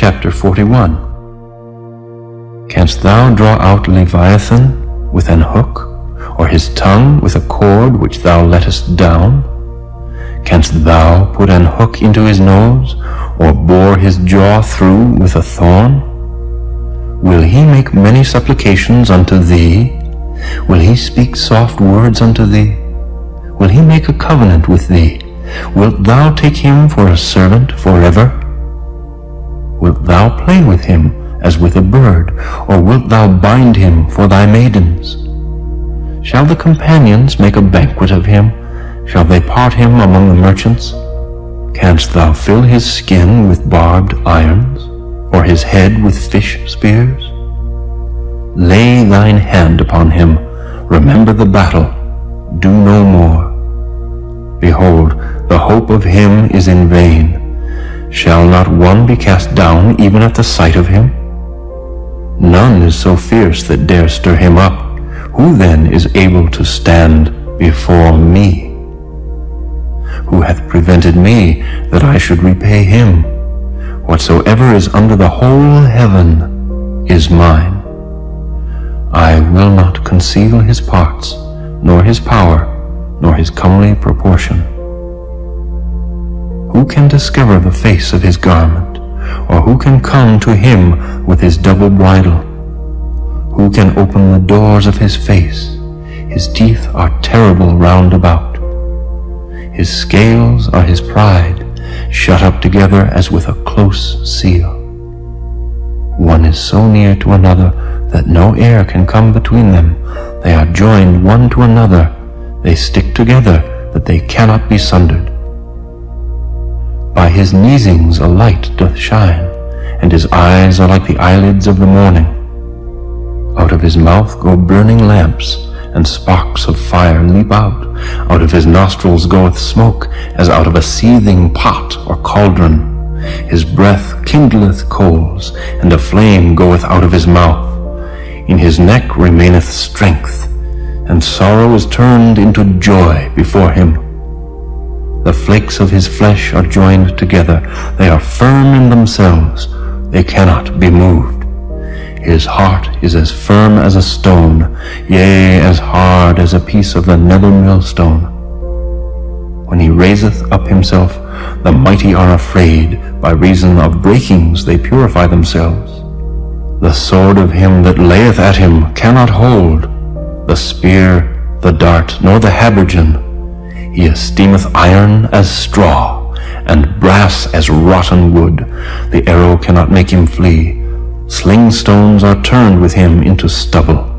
Chapter 41. Canst thou draw out Leviathan with an hook, or his tongue with a cord which thou lettest down? Canst thou put an hook into his nose, or bore his jaw through with a thorn? Will he make many supplications unto thee? Will he speak soft words unto thee? Will he make a covenant with thee? Wilt thou take him for a servant forever? Wilt thou play with him as with a bird, or wilt thou bind him for thy maidens? Shall the companions make a banquet of him? Shall they part him among the merchants? Canst thou fill his skin with barbed irons, or his head with fish spears? Lay thine hand upon him, remember the battle, do no more. Behold, the hope of him is in vain. Shall not one be cast down even at the sight of him? None is so fierce that dare stir him up. Who then is able to stand before me? Who hath prevented me that I should repay him? Whatsoever is under the whole heaven is mine. I will not conceal his parts, nor his power, nor his comely proportion. Who can discover the face of his garment, or who can come to him with his double bridle? Who can open the doors of his face? His teeth are terrible round about. His scales are his pride, shut up together as with a close seal. One is so near to another that no air can come between them. They are joined one to another. They stick together that they cannot be sundered. By his neesings a light doth shine, and his eyes are like the eyelids of the morning. Out of his mouth go burning lamps, and sparks of fire leap out. Out of his nostrils goeth smoke, as out of a seething pot or cauldron. His breath kindleth coals, and a flame goeth out of his mouth. In his neck remaineth strength, and sorrow is turned into joy before him. The flakes of his flesh are joined together. They are firm in themselves. They cannot be moved. His heart is as firm as a stone, yea, as hard as a piece of the nether millstone. When he raiseth up himself, the mighty are afraid. By reason of breakings they purify themselves. The sword of him that layeth at him cannot hold, the spear, the dart, nor the habergeon. He esteemeth iron as straw, and brass as rotten wood. The arrow cannot make him flee. Sling stones are turned with him into stubble.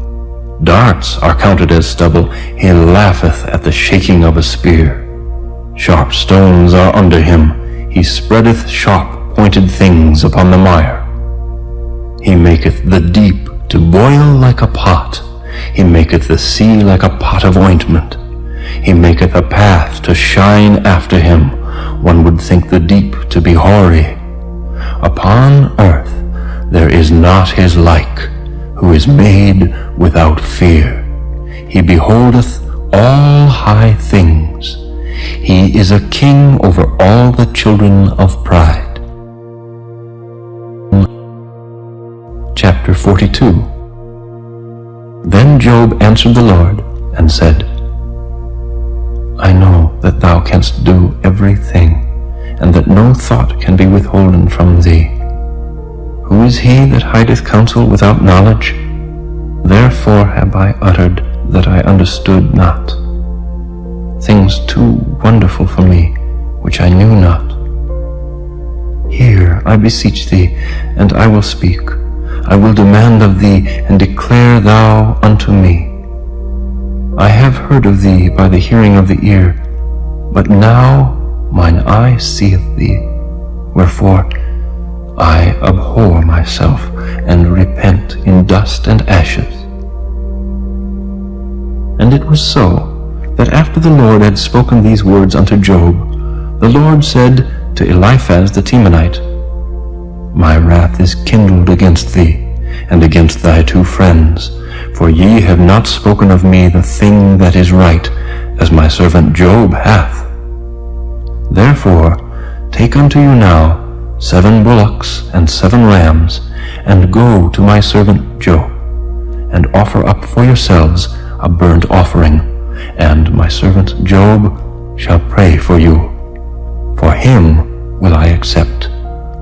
Darts are counted as stubble. He laugheth at the shaking of a spear. Sharp stones are under him. He spreadeth sharp pointed things upon the mire. He maketh the deep to boil like a pot. He maketh the sea like a pot of ointment. He maketh a path to shine after him. One would think the deep to be hoary. Upon earth there is not his like, who is made without fear. He beholdeth all high things. He is a king over all the children of pride. Chapter 42. Then Job answered the Lord and said, I know that thou canst do everything, and that no thought can be withholden from thee. Who is he that hideth counsel without knowledge? Therefore have I uttered that I understood not, things too wonderful for me, which I knew not. Hear, I beseech thee, and I will speak. I will demand of thee, and declare thou unto me. I have heard of thee by the hearing of the ear, but now mine eye seeth thee. Wherefore I abhor myself, and repent in dust and ashes. And it was so, that after the Lord had spoken these words unto Job, the Lord said to Eliphaz the Temanite, My wrath is kindled against thee, and against thy two friends, for ye have not spoken of me the thing that is right, as my servant Job hath. Therefore take unto you now 7 bullocks and 7 rams, and go to my servant Job, and offer up for yourselves a burnt offering, and my servant Job shall pray for you. For him will I accept,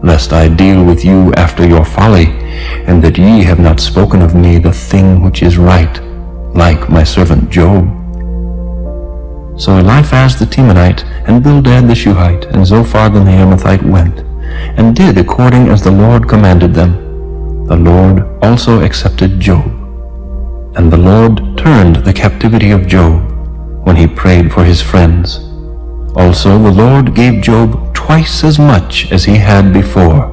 lest I deal with you after your folly, and that ye have not spoken of me the thing which is right, like my servant Job. So Eliphaz the Temanite, and Bildad the Shuhite, and Zophar the Naamathite went, and did according as the Lord commanded them. The Lord also accepted Job. And the Lord turned the captivity of Job, when he prayed for his friends. Also the Lord gave Job twice as much as he had before.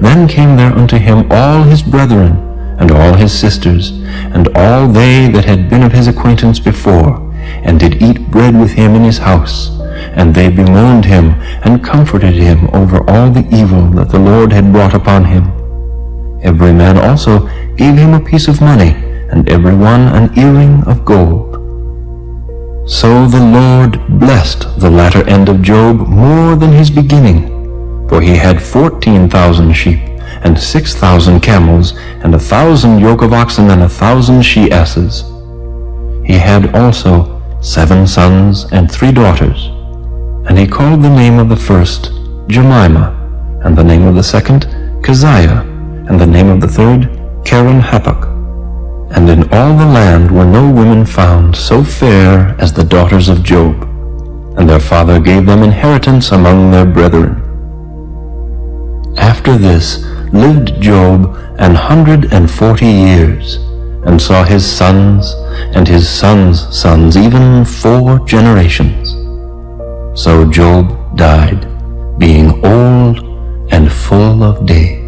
Then came there unto him all his brethren, and all his sisters, and all they that had been of his acquaintance before, and did eat bread with him in his house. And they bemoaned him, and comforted him over all the evil that the Lord had brought upon him. Every man also gave him a piece of money, and every one an earring of gold. So the Lord blessed the latter end of Job more than his beginning, for he had 14,000 sheep, and 6,000 camels, and 1,000 yoke of oxen, and 1,000 she-asses. He had also 7 sons and 3 daughters, and he called the name of the first Jemimah, and the name of the second Keziah, and the name of the third Keren-Happuch. And in all the land were no women found so fair as the daughters of Job, and their father gave them inheritance among their brethren. After this lived Job 140 years, and saw his sons and his sons' sons, even 4 generations. So Job died, being old and full of days.